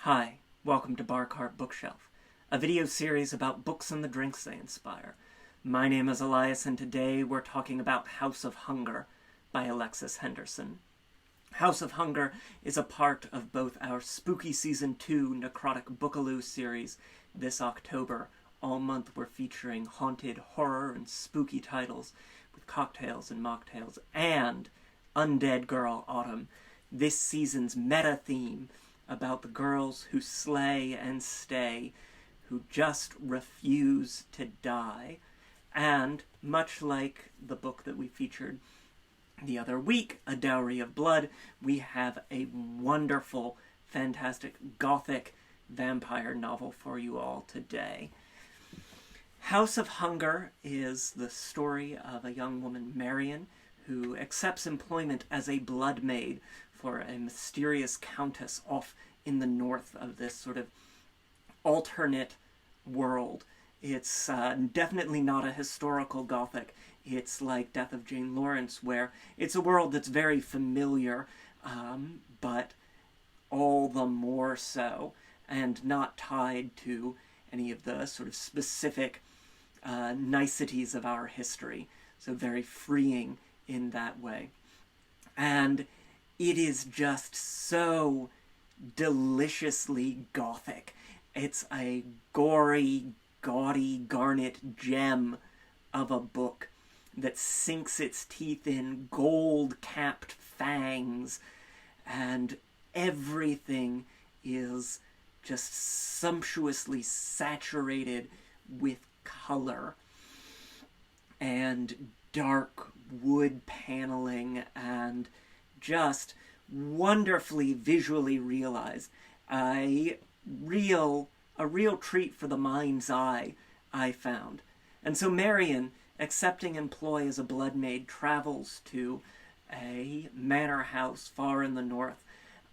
Hi, welcome to Bar Cart Bookshelf, a video series about books and the drinks they inspire. My name is Elias, and today we're talking about House of Hunger by Alexis Henderson. House of Hunger is a part of both our Spooky Season 2 Necrotic Bookaloo series this October. All month we're featuring haunted, horror, and spooky titles with cocktails and mocktails, and Undead Girl Autumn, this season's meta theme about the girls who slay and stay, who just refuse to die. And, much like the book that we featured the other week, A Dowry of Blood, we have a wonderful, fantastic, gothic vampire novel for you all today. House of Hunger is the story of a young woman, Marion, who accepts employment as a bloodmaid for a mysterious countess off in the north of this sort of alternate world. It's definitely not a historical gothic. It's like Death of Jane Lawrence, where it's a world that's very familiar, but all the more so, and not tied to any of the sort of specific niceties of our history. So very freeing in that way. And it is just so deliciously gothic. It's a gory, gaudy, garnet gem of a book that sinks its teeth in gold-capped fangs, and everything is just sumptuously saturated with color and dark wood paneling and just wonderfully visually realized. A real treat for the mind's eye, I found. And so Marion, accepting employ as a bloodmaid, travels to a manor house far in the north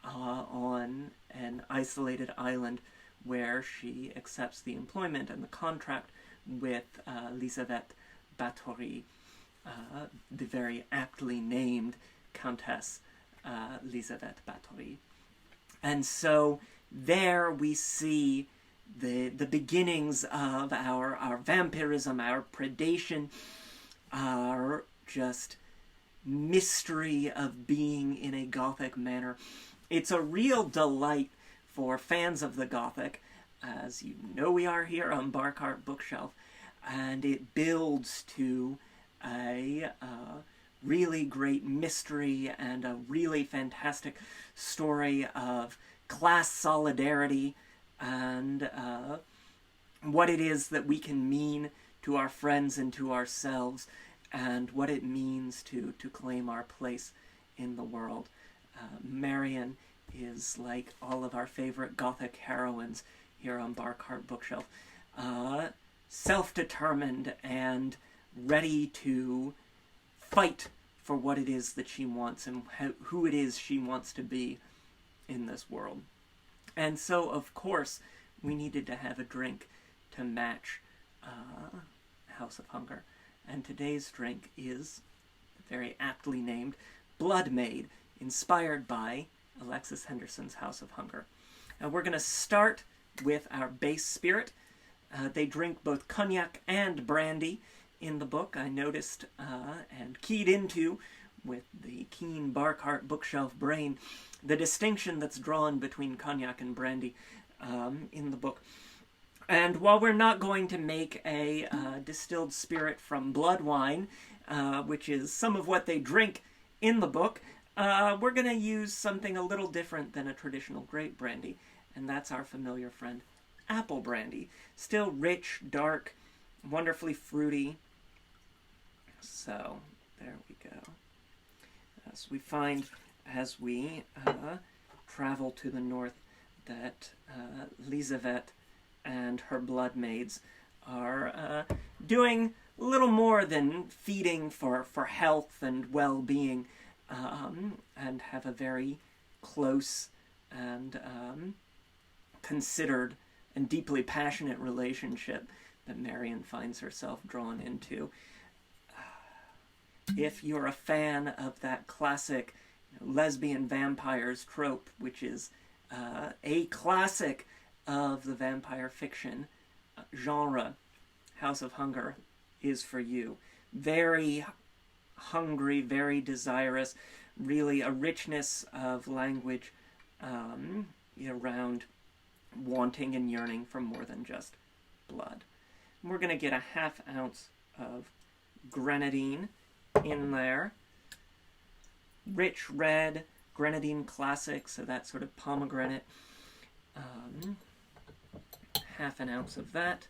on an isolated island where she accepts the employment and the contract with Elisabeth Bathory, the very aptly named Countess Elisabeth Bathory. And so there we see the beginnings of our vampirism, our predation, our just mystery of being in a gothic manor. It's a real delight for fans of the gothic, as you know we are here on Bar Cart Bookshelf, and it builds to a really great mystery and a really fantastic story of class solidarity and what it is that we can mean to our friends and to ourselves, and what it means to claim our place in the world. Marion is like all of our favorite gothic heroines here on Bar Cart Bookshelf, self-determined and ready to fight for what it is that she wants and who it is she wants to be in this world. And so, of course, we needed to have a drink to match House of Hunger. And today's drink is very aptly named Bloodmaid, inspired by Alexis Henderson's House of Hunger. And we're going to start with our base spirit. They drink both cognac and brandy in the book. I noticed and keyed into, with the keen Bar Cart Bookshelf brain, the distinction that's drawn between cognac and brandy in the book. And while we're not going to make a distilled spirit from blood wine, which is some of what they drink in the book, we're going to use something a little different than a traditional grape brandy, and that's our familiar friend, apple brandy. Still rich, dark, wonderfully fruity. So, there we go. So we find, as we travel to the north, that Elisabeth and her bloodmaids are doing a little more than feeding for health and well-being, and have a very close and considered and deeply passionate relationship that Marion finds herself drawn into. If you're a fan of that classic lesbian vampires trope, which is a classic of the vampire fiction genre. House of Hunger is for you. Very hungry, very desirous, really a richness of language around wanting and yearning for more than just blood. And we're going to get a ½ ounce of grenadine in there. Rich red grenadine classic, so that sort of pomegranate. ½ an ounce of that.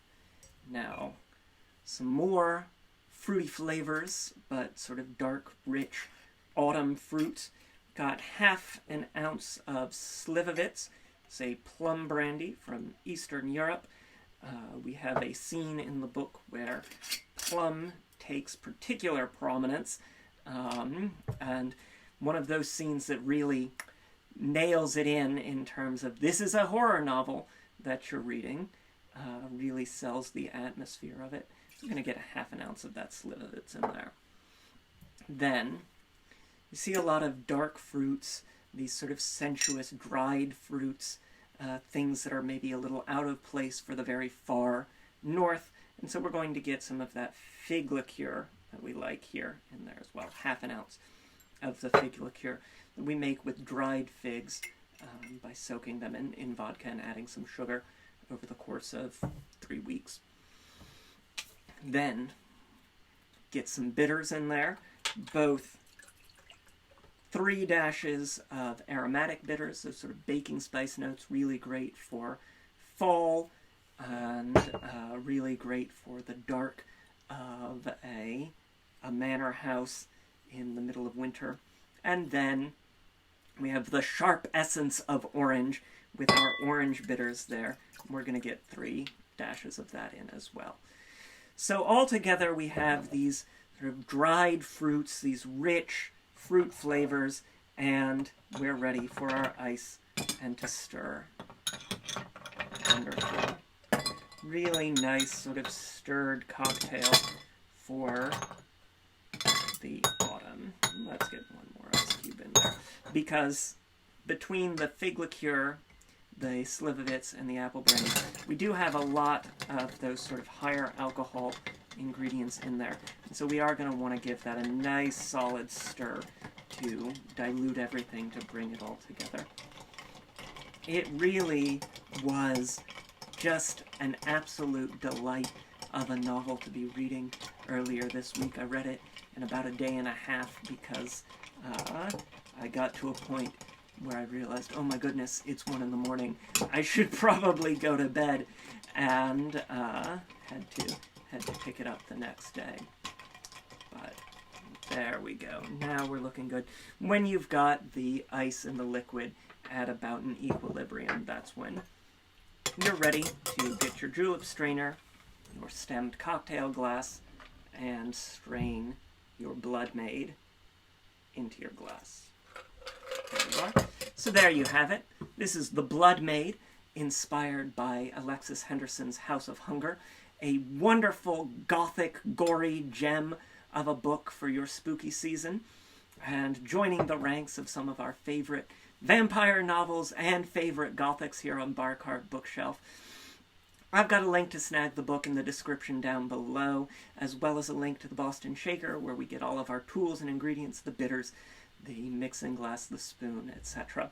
Now, some more fruity flavors, but sort of dark, rich autumn fruit. Got ½ an ounce of Slivovitz, say plum brandy from Eastern Europe. We have a scene in the book where plum takes particular prominence, and one of those scenes that really nails it in terms of this is a horror novel that you're reading, really sells the atmosphere of it. I'm going to get ½ an ounce of that Slivovitz in there. Then, you see a lot of dark fruits, these sort of sensuous dried fruits, things that are maybe a little out of place for the very far north, and so we're going to get some of that fig liqueur that we like here in there as well. ½ an ounce of the fig liqueur that we make with dried figs by soaking them in vodka and adding some sugar over the course of 3 weeks. Then get some bitters in there, both 3 dashes of aromatic bitters, those sort of baking spice notes, really great for fall, and really great for the dark of a manor house in the middle of winter. And then we have the sharp essence of orange with our orange bitters there. We're going to get 3 dashes of that in as well. So altogether we have these sort of dried fruits, these rich fruit flavors, and we're ready for our ice and to stir. Wonderful. Really nice sort of stirred cocktail for the autumn. Let's get one more ice cube in there. Because between the fig liqueur, the Slivovitz, and the apple brandy, we do have a lot of those sort of higher alcohol ingredients in there. And so we are going to want to give that a nice solid stir to dilute everything to bring it all together. It really was just an absolute delight of a novel to be reading earlier this week. I read it in about a day and a half because I got to a point where I realized, oh my goodness, it's 1 in the morning. I should probably go to bed, and had to pick it up the next day. But there we go. Now we're looking good. When you've got the ice and the liquid at about an equilibrium, that's when you're ready to get your julep strainer, your stemmed cocktail glass, and strain your Bloodmaid into your glass. There you are. So there you have it. This is the Bloodmaid, inspired by Alexis Henderson's House of Hunger. A wonderful, gothic, gory gem of a book for your spooky season. And joining the ranks of some of our favorite vampire novels and favorite gothics here on Bar Cart Bookshelf. I've got a link to snag the book in the description down below, as well as a link to the Boston Shaker, where we get all of our tools and ingredients, the bitters, the mixing glass, the spoon, etc.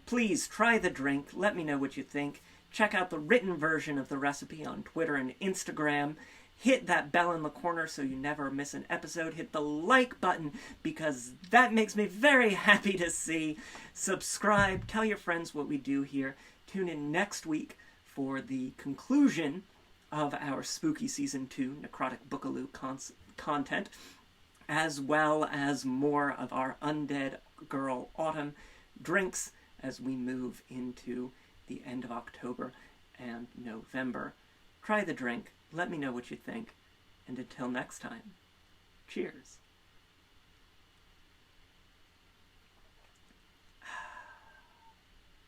Please try the drink. Let me know what you think. Check out the written version of the recipe on Twitter and Instagram. Hit that bell in the corner so you never miss an episode. Hit the like button because that makes me very happy to see. Subscribe. Tell your friends what we do here. Tune in next week for the conclusion of our spooky Season 2 Necrotic Bookaloo content, as well as more of our Undead Girl Autumn drinks as we move into the end of October and November. Try the drink. Let me know what you think. And until next time, cheers.